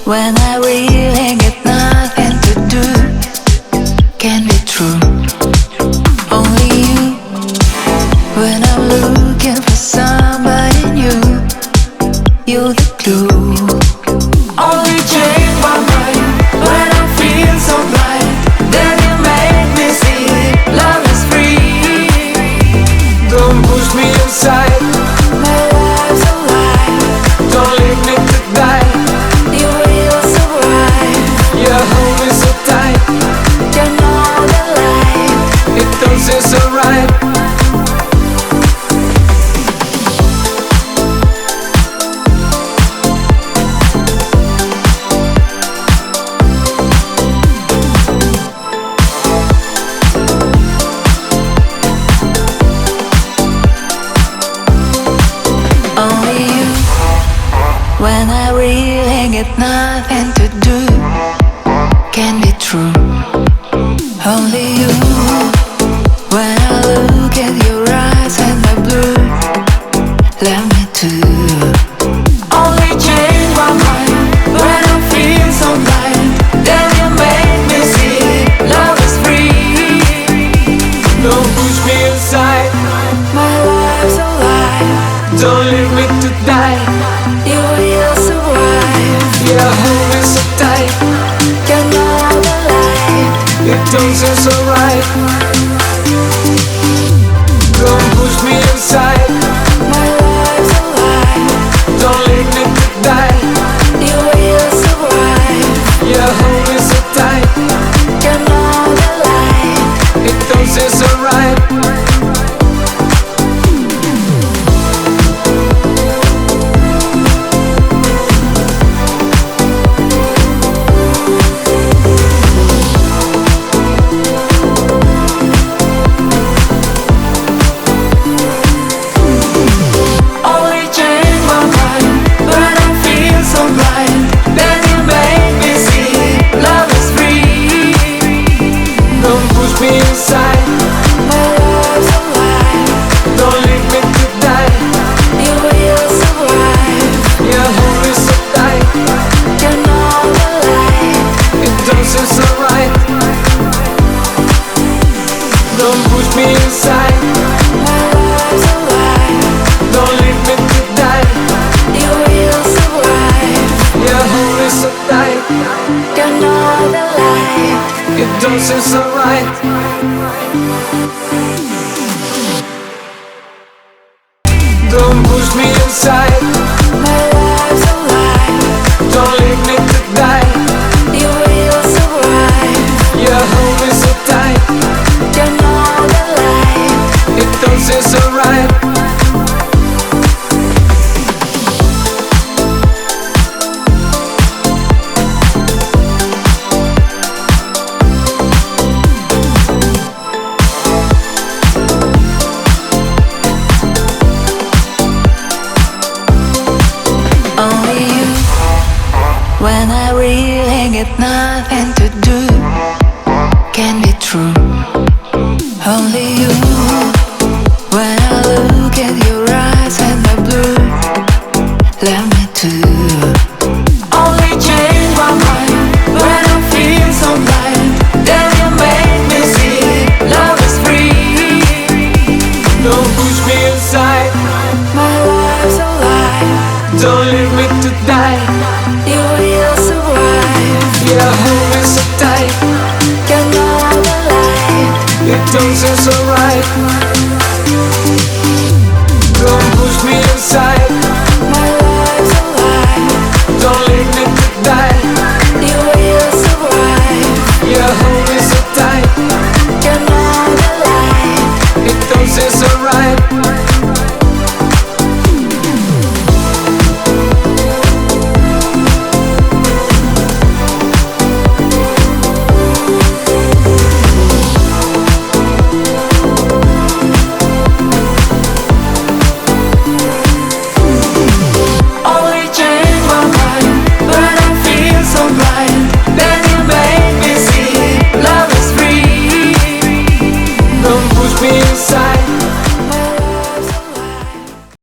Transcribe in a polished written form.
When I really get nothing to do, can be true. Only you. When I'm looking for somebody new, you're the clue. Only change my mind when I feel so blind. Then you make me see love is free. Don't push me inside. My life's alive. Don't leave me to die. You will survive. You hold me so tight. You know the light. It don't seem so right. Only you. When I really get nothing to do, can be true. Only you. When I look at your eyes and the blue, let me too. Only change my mind when I feel so blind. Then you make me see love is free. Don't push me inside. My life's alive. Don't leave me to die. You will survive. You hold me so tight. You know the light. It don't seem so right. Don't push me inside. My life's alive. Don't leave me to die. You will survive. You hold me so tight. You know the light. It don't seem so right. Only change my mind when I feel so blind. Then you make me see love is free. Don't push me inside. My life's alive. Don't leave me to die. You will survive. You hold me so tight. You know the light. It don't seem so right. Don't push me inside. My life's alive. Don't leave me to die. You will survive. You hold me so tight. You know the light. It don't seem so right. Don't push me inside. My life's alive. Don't leave me to die. You will survive. You hold me so tight. You know the light. It don't seem so right. Only you. When I really get nothing to do, can be true. Only you. When I look at your eyes and the blue, let me too. Only change my mind when I feel so blind. Then you make me see love is free. Don't push me inside. My life's alive. Don't leave me to die. You will survive. You hold me so tight. You know the light. It don't seem so right. Don't push me inside. My life's alive. Don't leave me to die. You will survive. You hold me so tight. You know the light. It don't seem so right. Inside